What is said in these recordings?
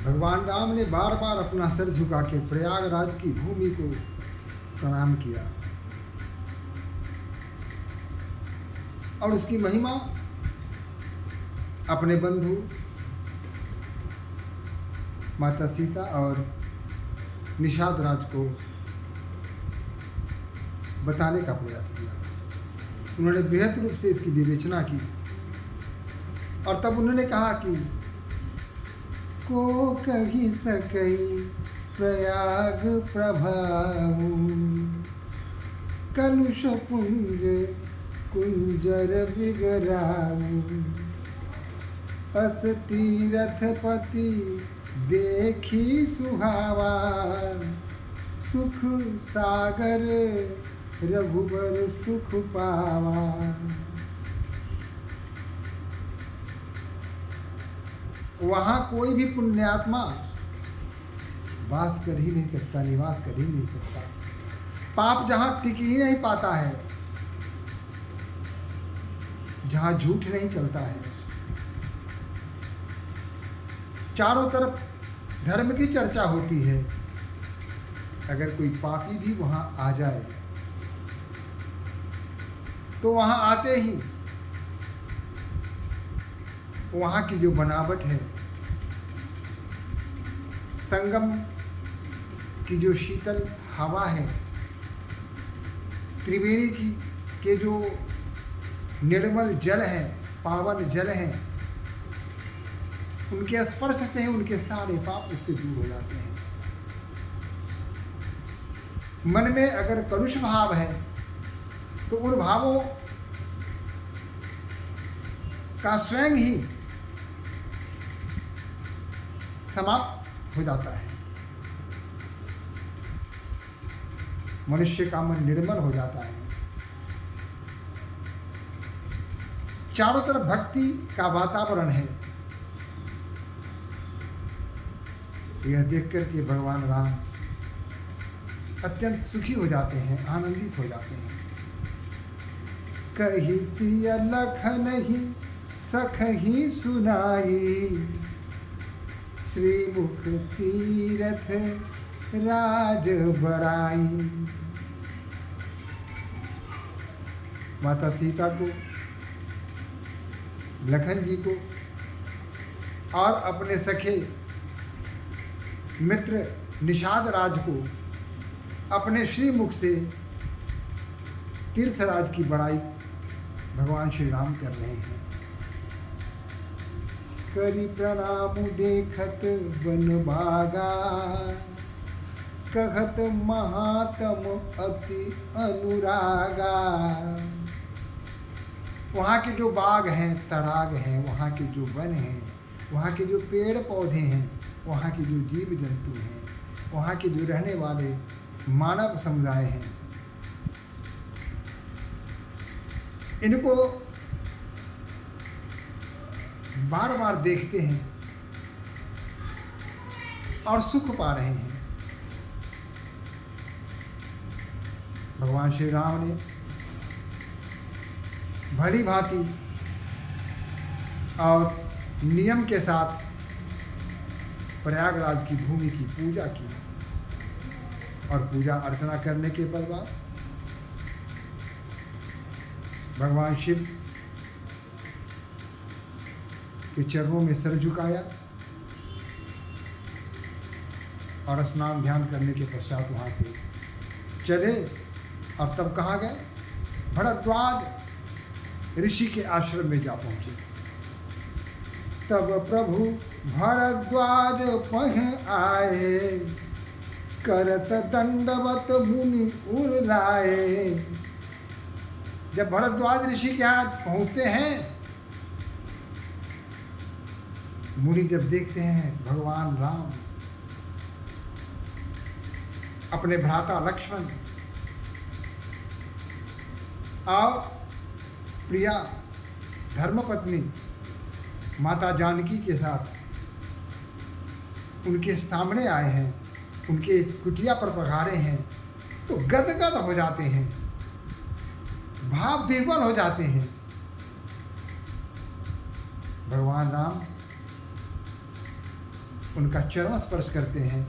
भगवान राम ने बार बार अपना सिर झुका के प्रयागराज की भूमि को प्रणाम किया और उसकी महिमा अपने बंधु माता सीता और निषाद राज को बताने का प्रयास किया। उन्होंने बृहद रूप से इसकी विवेचना की और तब उन्होंने कहा कि को कही सकई प्रयाग प्रभाऊ, कलुष पुंज कुंजर बिगराऊ, अस तीरथपति देखी सुहावा, सुख सागर रघुबर सुख पावा। वहाँ कोई भी पुण्यात्मा वास कर ही नहीं सकता, निवास कर ही नहीं सकता। पाप जहाँ टिक ही नहीं पाता है, जहाँ झूठ नहीं चलता है, चारों तरफ धर्म की चर्चा होती है, अगर कोई पापी भी वहाँ आ जाए तो वहाँ आते ही वहाँ की जो बनावट है, संगम की जो शीतल हवा है, त्रिवेणी की के जो निर्मल जल है, पावन जल है, उनके स्पर्श से उनके सारे पाप उससे दूर हो जाते हैं। मन में अगर कलुष भाव है तो उन भावों का स्वयं ही समाप्त हो जाता है। मनुष्य का मन निर्मल हो जाता है। चारों तरफ भक्ति का वातावरण है। यह देखकर के भगवान राम अत्यंत सुखी हो जाते हैं, आनंदित हो जाते हैं। कही सिय लखन ही सखही सुनाई, श्रीमुख तीरथ राज बड़ाई। माता सीता को, लखन जी को और अपने सखे मित्र निषाद राज को अपने श्रीमुख से तीर्थराज की बड़ाई भगवान श्री राम कर रहे हैं। करी प्रणाम देखत बन भागा, कहत महात्म अति अनुरागा। वहाँ के जो बाग हैं, तराग हैं, वहाँ के जो वन हैं, वहाँ के जो पेड़ पौधे हैं, वहाँ के जो जीव जंतु हैं, वहाँ के जो रहने वाले मानव समुदाय हैं, इनको बार बार देखते हैं और सुख पा रहे हैं। भगवान श्री राम ने भली भांति और नियम के साथ प्रयागराज की भूमि की पूजा की और पूजा अर्चना करने के बाद भगवान शिव के चरणों में सिर झुकाया और स्नान ध्यान करने के पश्चात वहाँ से चले और तब कहाँ गए? भरद्वाज ऋषि के आश्रम में जा पहुँचे। तब प्रभु भरद्वाज पह आए, करत दंडवत मुनि उर लाए। जब भरद्वाज ऋषि के यहाँ पहुँचते हैं, मुनि जब देखते हैं भगवान राम अपने भ्राता लक्ष्मण और प्रिया धर्मपत्नी माता जानकी के साथ उनके सामने आए हैं, उनके कुटिया पर पधारे हैं, तो गदगद हो जाते हैं, भाव विह्वल हो जाते हैं। भगवान राम उनका चरण स्पर्श करते हैं,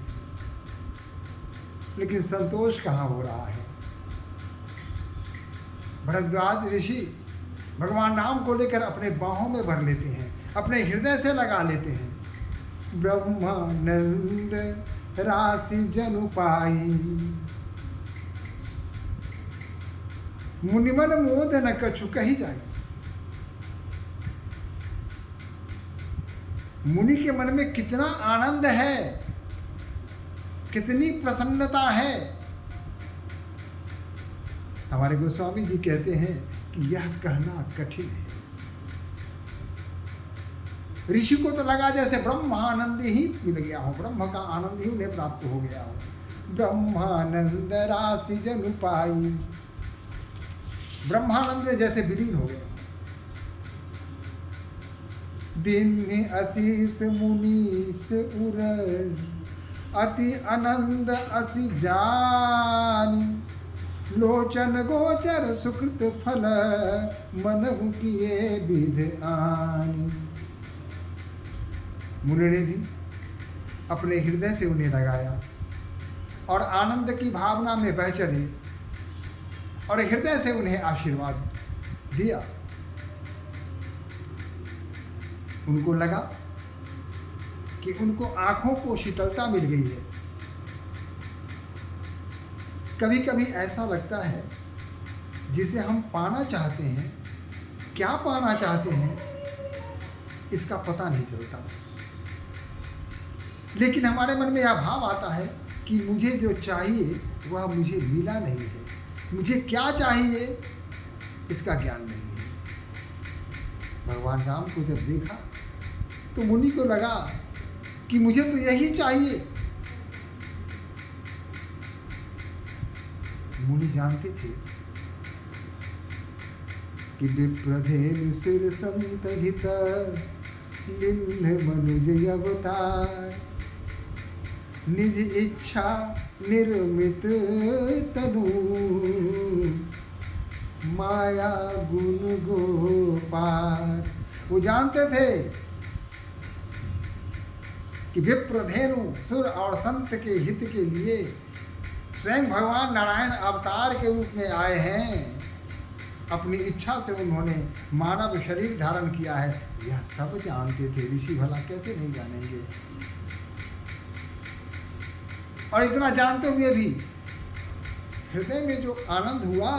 लेकिन संतोष कहाँ हो रहा है। भरद्वाज ऋषि भगवान राम को लेकर अपने बाहों में भर लेते हैं, अपने हृदय से लगा लेते हैं। ब्रह्मानंद राशि जनु पाई, मुनिमन मोद न कछु कही जाए। मुनि के मन में कितना आनंद है, कितनी प्रसन्नता है। हमारे गोस्वामी जी कहते हैं कि यह कहना कठिन है। ऋषि को तो लगा जैसे ब्रह्मानंद ही मिल गया हो, ब्रह्म का आनंद ही उन्हें प्राप्त हो गया हो। ब्रह्मानंद राशि जनु पाई, ब्रह्मानंद में जैसे विलीन हो गया। दिन असीस मुनीस उर, अति आनंद असि जानी, लोचन गोचर सुकृत फल, मनहु किए विध आनी। मुनि ने भी अपने हृदय से उन्हें लगाया और आनंद की भावना में बह चले और हृदय से उन्हें आशीर्वाद दिया। उनको लगा कि उनको आंखों को शीतलता मिल गई है। कभी कभी ऐसा लगता है जिसे हम पाना चाहते हैं, क्या पाना चाहते हैं इसका पता नहीं चलता, लेकिन हमारे मन में यह भाव आता है कि मुझे जो चाहिए वह मुझे मिला नहीं है, मुझे क्या चाहिए इसका ज्ञान नहीं है। भगवान राम को जब देखा तो मुनि को लगा कि मुझे तो यही चाहिए। मुनि जानते थे कि विप्रधेनु सिर संतहित, लिन्ह मनुज अवतार, निज इच्छा निर्मित तनु, माया गुण गोपार। वो जानते थे कि विप्रधेनु सुर और संत के हित के लिए स्वयं भगवान नारायण अवतार के रूप में आए हैं। अपनी इच्छा से उन्होंने मानव शरीर धारण किया है, यह सब जानते थे। ऋषि भला कैसे नहीं जानेंगे। और इतना जानते हुए भी हृदय में जो आनंद हुआ,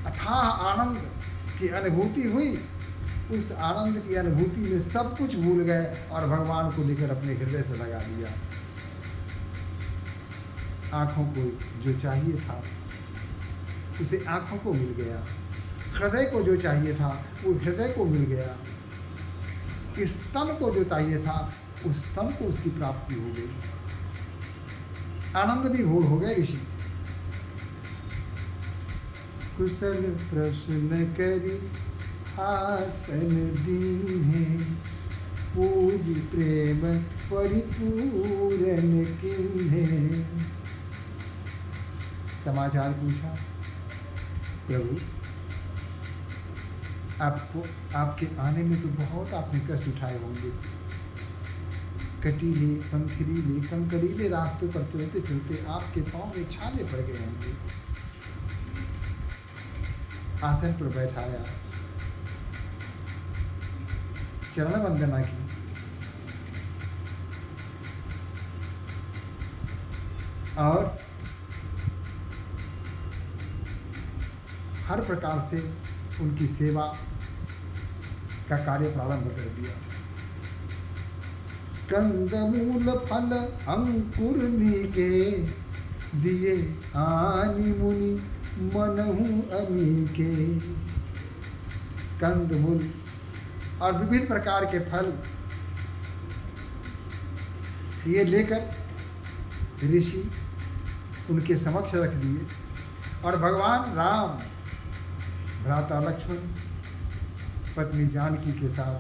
अथाह आनंद की अनुभूति हुई, उस आनंद की अनुभूति में सब कुछ भूल गए और भगवान को लेकर अपने हृदय से लगा दिया। आंखों को जो चाहिए था उसे आंखों को मिल गया, हृदय को जो चाहिए था वो हृदय को मिल गया, इस तन को जो चाहिए था उस तन को उसकी प्राप्ति हो गई। आनंद भी भूल हो गए ऋषि। कुशल प्रश्न करी आसन दीन्हे, पूज प्रेम परिपूरन किन्हे। समाचार पूछा, प्रभु आपको आपके आने में तो बहुत आपने कष्ट उठाए होंगे। कटीले पंखीले कंकरीले रास्ते पर चलते चलते आपके पाँव में छाले पड़ गए होंगे। आसन पर बैठाया, चरण वंदना की, और हर प्रकार से उनकी सेवा का कार्य प्रारंभ कर दिया। कंदमूल फल अंकुर नीके, दिए आनि मुनि मनहु अमीके। कंदमूल और विविध प्रकार के फल ये लेकर ऋषि उनके समक्ष रख दिए और भगवान राम भ्राता लक्ष्मण पत्नी जानकी के साथ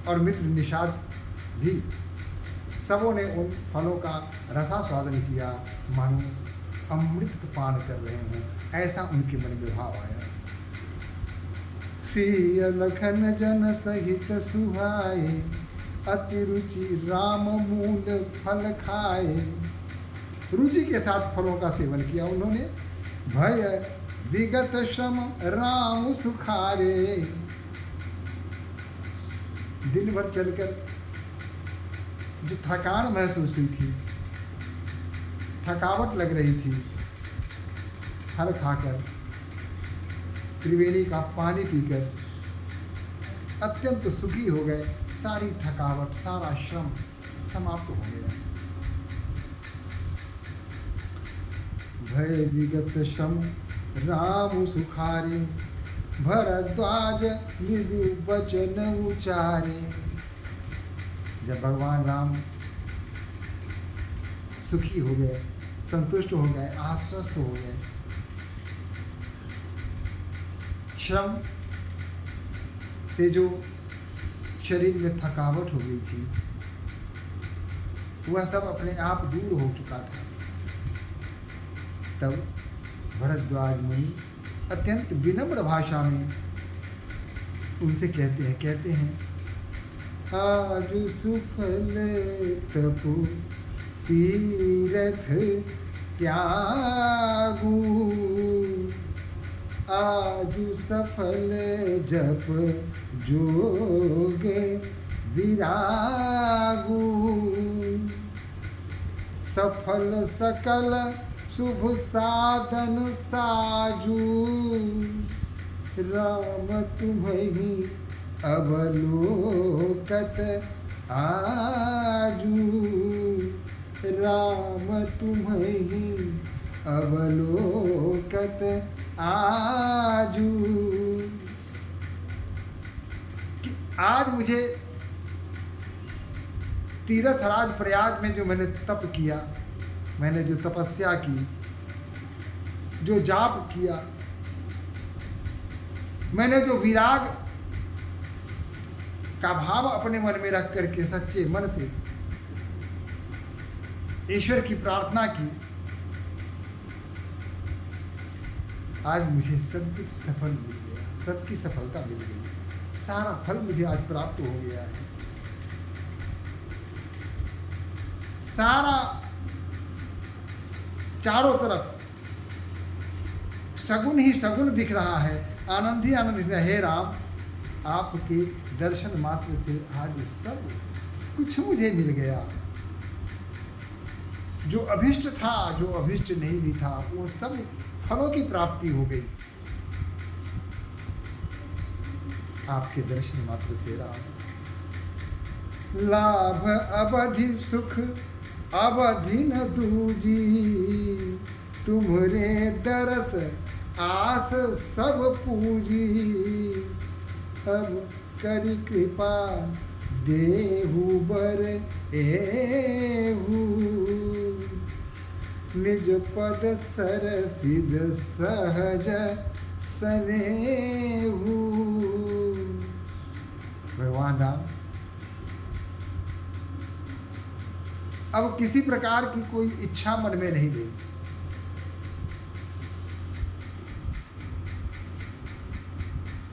और मित्र निषाद भी सबों ने उन फलों का रसास्वादन किया, मानो अमृत पान कर रहे हों, ऐसा उनके मन में भाव आया। सिय लखन जन सहित सुहाए, अति रुचि राम मूल फल खाए। रुचि के साथ फलों का सेवन किया उन्होंने। भय विगत श्रम राम सुखारे। दिन भर चलकर जो थकान महसूस हुई थी, थकावट लग रही थी, फल खाकर, त्रिवेणी का पानी पीकर अत्यंत सुखी हो गए। सारी थकावट, सारा श्रम समाप्त हो गया। भय विगत श्रम राम सुखारे। भरद्वाज मृदु वचन उचारे। जब भगवान राम सुखी हो गए, संतुष्ट हो गए, आश्वस्त हो गए, श्रम से जो शरीर में थकावट हो गई थी, वह सब अपने आप दूर हो चुका था। तब भरद्वाज मुनि अत्यंत विनम्र भाषा में उनसे कहते हैं आज सुफल तपु तीरथ त्यागू। आज सफल जप जोग विरागू। सफल सकल शुभ साधन साजू। राम तुम्हि अवलोकत आजू। राम तुम्हि अवलोकत आजू। कि आज मुझे तीर्थराज प्रयाग में जो मैंने तप किया, मैंने जो तपस्या की, जो जाप किया, मैंने जो विराग का भाव अपने मन में रख करके सच्चे मन से ईश्वर की प्रार्थना की, आज मुझे सब कुछ सफल मिल गया, सबकी सफलता मिल गई, सारा फल मुझे आज प्राप्त हो गया है। सारा चारों तरफ सगुन ही सगुन दिख रहा है, आनंद ही आनंद दिख रहा है। हे राम, आपके दर्शन मात्र से आज सब कुछ मुझे मिल गया। जो अभिष्ट था, जो अभिष्ट नहीं भी था, वो सब फलों की प्राप्ति हो गई आपके दर्शन मात्र से। राम, लाभ अवधि सुख अवधि न दूजी। तुम्हारे दरस आस सब पूजी। अब करी कृपा देहु बर एहू। निज पद सर सिद्ध सहज सनेहू। भगवान राम अब किसी प्रकार की कोई इच्छा मन में नहीं रही।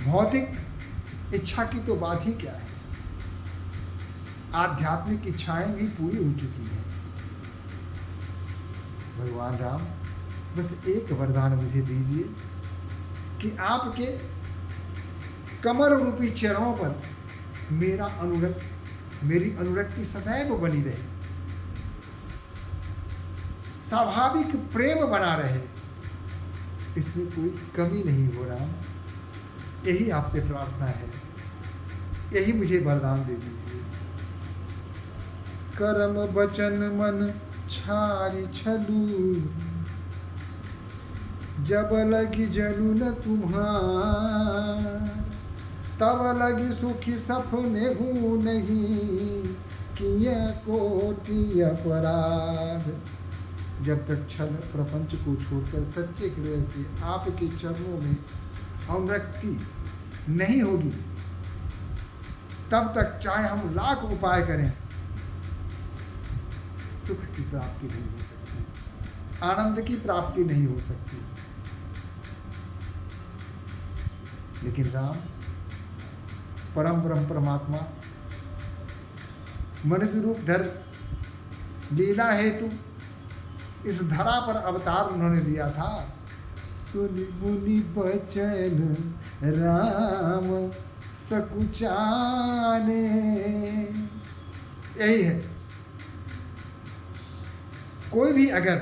भौतिक इच्छा की तो बात ही क्या है, आध्यात्मिक इच्छाएं भी पूरी हो चुकी हैं। भगवान राम, बस एक वरदान मुझे दीजिए कि आपके कमर रूपी चरणों पर मेरी अनुरक्ति सदैव बनी रहे, स्वाभाविक प्रेम बना रहे, इसमें कोई कमी नहीं हो। राम, यही आपसे प्रार्थना है, यही मुझे वरदान दे दीजिए। कर्म वचन मन छारी छलू। जब लगी जलू न तुम्हार। तब लगी सुखी सपने हूँ नहीं। किया कोटि अपराध। जब तक छल प्रपंच को छोड़कर सच्चे हृदय से आपके चरणों में अनुरक्ति नहीं होगी, तब तक चाहे हम लाख उपाय करें, सुख की प्राप्ति नहीं हो सकती, आनंद की प्राप्ति नहीं हो सकती। लेकिन राम, परम ब्रह्म परमात्मा मनुष्य रूप धर लीला हेतु इस धरा पर अवतार उन्होंने लिया था। सुनि मुनि बचन राम सकुचाने, यही है। कोई भी अगर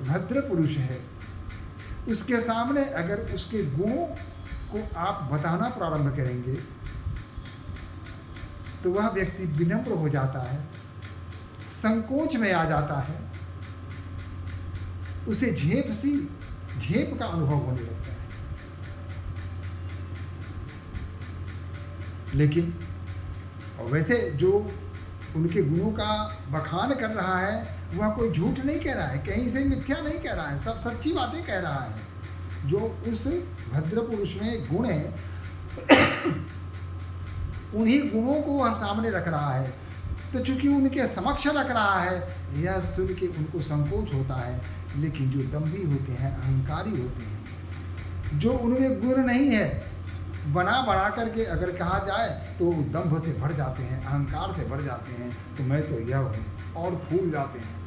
भद्र पुरुष है, उसके सामने अगर उसके गुणों को आप बताना प्रारंभ करेंगे तो वह व्यक्ति विनम्र हो जाता है, संकोच में आ जाता है, उसे झेप का अनुभव होने लगता है। लेकिन वैसे जो उनके गुणों का बखान कर रहा है वह कोई झूठ नहीं कह रहा है, कहीं से मिथ्या नहीं कह रहा है, सब सच्ची बातें कह रहा है। जो उस भद्र पुरुष में गुण है उन्हीं गुणों को वह सामने रख रहा है। तो चूंकि उनके समक्ष रख रहा है, यह सुन के उनको संकोच होता है। लेकिन जो दंभी होते हैं, अहंकारी होते हैं, जो उनमें गुण नहीं है, बना करके अगर कहा जाए तो दंभ से भर जाते हैं, अहंकार से भर जाते हैं। तो मैं तो यह हूँ, और फूल जाते हैं।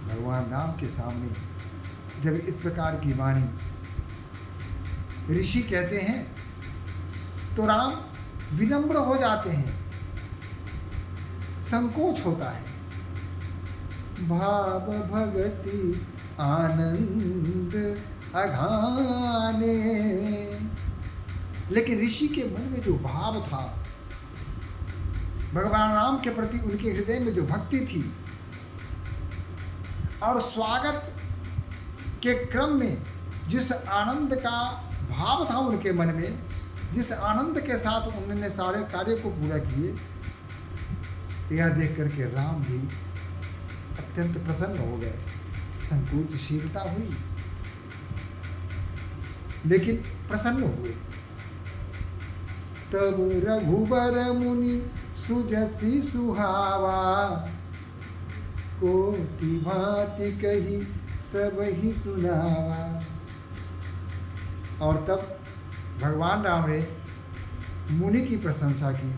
भगवान राम के सामने जब इस प्रकार की वाणी ऋषि कहते हैं तो राम विनम्र हो जाते हैं, संकोच होता है। भाव भगति आनंद अघाने, लेकिन ऋषि के मन में जो भाव था, भगवान राम के प्रति उनके हृदय में जो भक्ति थी, और स्वागत के क्रम में जिस आनंद का भाव था उनके मन में, जिस आनंद के साथ उन्होंने सारे कार्य को पूरा किए, यह देख करके राम भी अत्यंत प्रसन्न हो गए। संकोचशीलता हुई, लेकिन प्रसन्न हुए। तब रघुबर मुनि सुजसी सुहावा, कोटि भांति कही सब ही सुनावा। और तब भगवान राम ने मुनि की प्रशंसा की।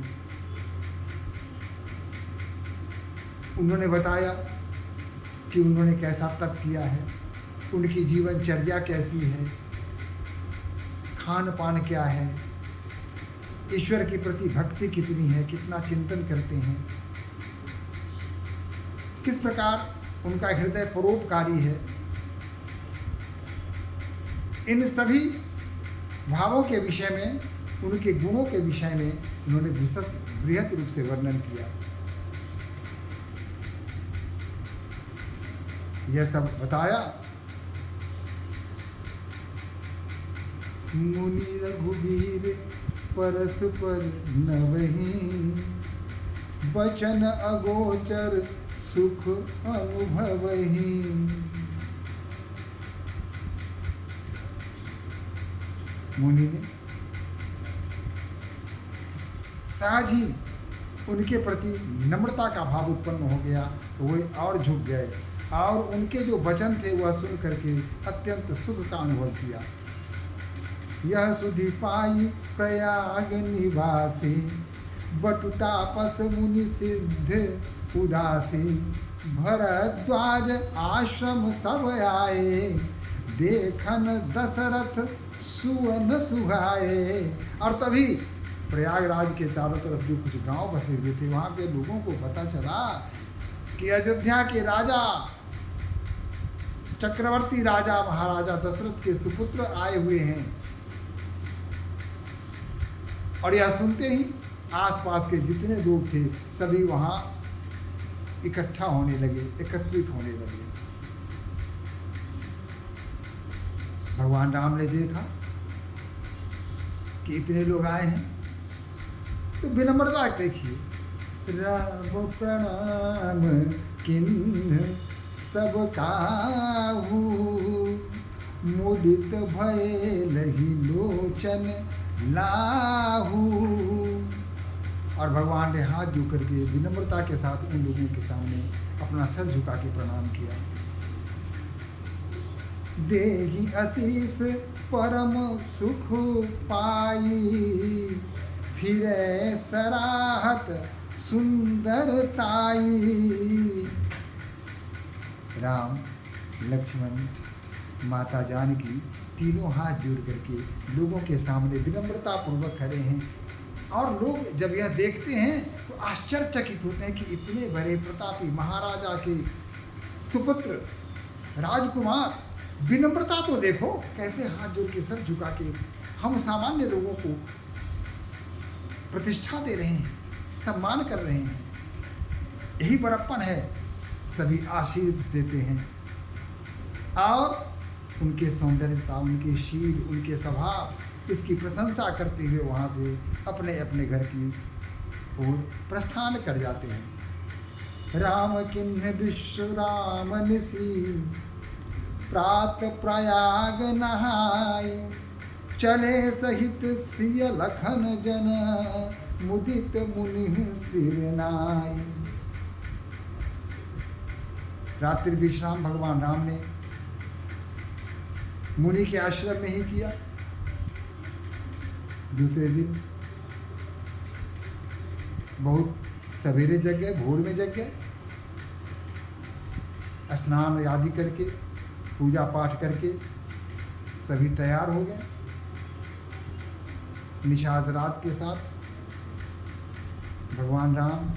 उन्होंने बताया कि उन्होंने कैसा तप किया है, उनकी जीवनचर्या कैसी है, खान पान क्या है, ईश्वर के प्रति भक्ति कितनी है, कितना चिंतन करते हैं, किस प्रकार उनका हृदय परोपकारी है। इन सभी भावों के विषय में, उनके गुणों के विषय में उन्होंने बृहत रूप से वर्णन किया। यह सब बताया। मुनि रघुवीर परस्पर नवहि, बचन अगोचर सुख अनुभवहि। मुनि ने सहज ही उनके प्रति नम्रता का भाव उत्पन्न हो गया, तो वह और झुक गए, और उनके जो वचन थे वह सुन करके अत्यंत सुख का अनुभव किया। यह सुधि पाई प्रयाग निवासी, बटुतापस मुनि सिद्ध उदासी। भरद्वाज आश्रम सब आए, देखन दशरथ सुवन सुहाए। और तभी प्रयागराज के चारों तरफ जो कुछ गांव बसे हुए थे, वहाँ पे लोगों को पता चला कि अयोध्या के राजा, चक्रवर्ती राजा महाराजा दशरथ के सुपुत्र आए हुए हैं। और यह सुनते ही आसपास के जितने लोग थे सभी वहाँ इकट्ठा होने लगे, एकत्रित होने लगे। भगवान राम ने देखा कि इतने लोग आए हैं, तो विनम्रता देखिए। राम प्रणाम किन्ह सब काहू, मुदित भय लही लोचन लाहू। और भगवान ने हाथ जोड़ करके विनम्रता के साथ उन लोगों के सामने अपना सर झुका के प्रणाम किया। देहि आशीष परम सुख पाई, फिरे सराहत सुंदरताई। राम, लक्ष्मण, माता जानकी तीनों हाथ जोड़ करके लोगों के सामने विनम्रता पूर्वक खड़े हैं। और लोग जब यह देखते हैं तो आश्चर्यचकित होते हैं कि इतने बड़े प्रतापी महाराजा के सुपुत्र राजकुमार, विनम्रता तो देखो, कैसे हाथ जोड़ के सर झुका के हम सामान्य लोगों को प्रतिष्ठा दे रहे हैं, सम्मान कर रहे हैं। यही बड़प्पन है। सभी आशीर्वाद देते हैं और उनके सौंदर्यता, उनके शील, उनके स्वभाव, इसकी प्रशंसा करते हुए वहाँ से अपने अपने घर की ओर प्रस्थान कर जाते हैं। राम किन्ह विश्व राम निसी, प्रात प्रयाग नहाय, चले सहित सिय लखन जन, मुदित मुनि सिर नाय। रात्रि विश्राम भगवान राम ने मुनि के आश्रम में ही किया। दूसरे दिन बहुत सवेरे जग गए, भोर में जग गए, स्नान आदि करके पूजा पाठ करके सभी तैयार हो गए। निषाद रात के साथ भगवान राम,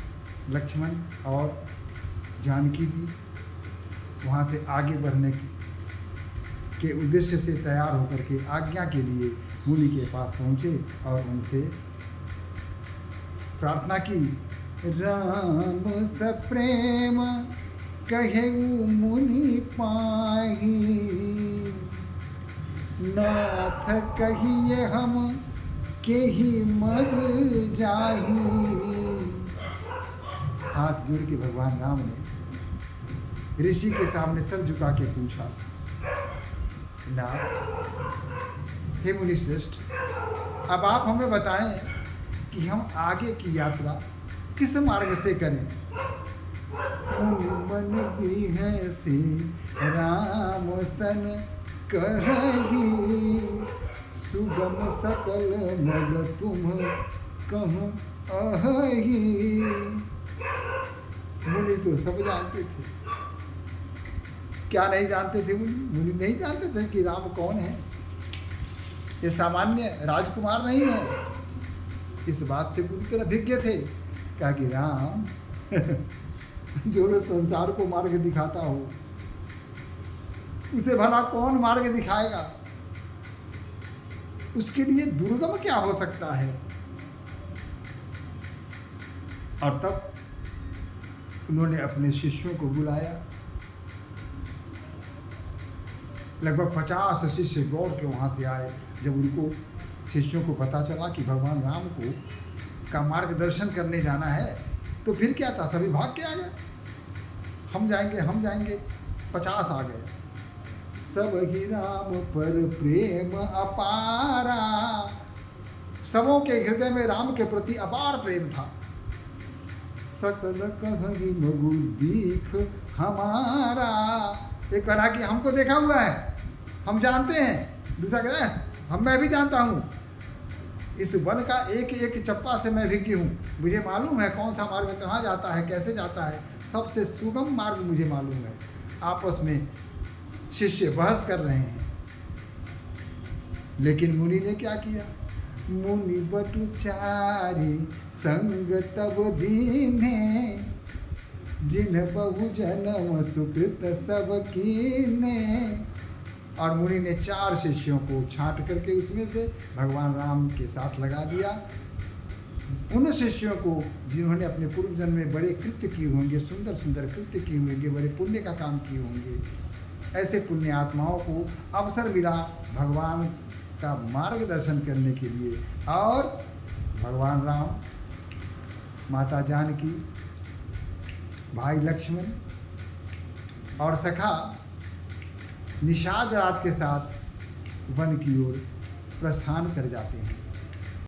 लक्ष्मण और जानकी जी वहाँ से आगे बढ़ने के उद्देश्य से तैयार होकर के आज्ञा के लिए मुनि के पास पहुँचे और उनसे प्रार्थना की। राम सप्रेम कहेउ मुनि पाही, नाथ कहिए हम केहि मर जाही। हाथ जोड़ के भगवान राम ने ऋषि के सामने सर झुका के पूछा, नाथ, हे मुनि श्रेष्ठ, अब आप हमें बताएं कि हम आगे की यात्रा किस मार्ग से करें। मन भी है से राम सन कही, सुगम सकल मग तुम कहूँ अहि। मुनि तो सब जानते थे। क्या नहीं जानते थे मुनि? मुनि नहीं जानते थे कि राम कौन है। ये सामान्य राजकुमार नहीं है। इस बात से पूरी तरह भिज्ञ थे। कहा कि राम जो संसार को मार्ग दिखाता हो, उसे भला कौन मार्ग दिखाएगा? उसके लिए दुर्गम क्या हो सकता है? और तब उन्होंने अपने शिष्यों को बुलाया। लगभग 50 शिष्य दौड़ के वहाँ से आए। जब उनको शिष्यों को पता चला कि भगवान राम को का मार्गदर्शन करने जाना है, तो फिर क्या था, सभी भाग के आ गए। हम जाएंगे 50 आ गए। सब ही राम पर प्रेम अपारा, सबों के हृदय में राम के प्रति अपार प्रेम था। सकल कहीं मगु दीख हमारा, एक कहा कि हमको देखा हुआ है, हम जानते हैं। दूसरा कह रहा है मैं भी जानता हूँ, इस वन का एक एक चप्पा से मैं भिज्ञ हूँ। मुझे मालूम है कौन सा मार्ग कहाँ जाता है, कैसे जाता है, सबसे सुगम मार्ग मुझे मालूम है। आपस में शिष्य बहस कर रहे हैं। लेकिन मुनि ने क्या किया? मुनि बटु चारि संग तब दीने, जिन बहु जन्म सुकृत सब कीने। और मुनि ने 4 शिष्यों को छांट करके उसमें से भगवान राम के साथ लगा दिया। उन शिष्यों को जिन्होंने अपने पूर्व जन्म में बड़े कृत्य किए होंगे, सुंदर सुंदर कृत्य किए होंगे, बड़े पुण्य का काम किए होंगे, ऐसे पुण्य आत्माओं को अवसर मिला भगवान का मार्गदर्शन करने के लिए। और भगवान राम, माता जानकी, भाई लक्ष्मण और सखा निषाद रात के साथ वन की ओर प्रस्थान कर जाते हैं।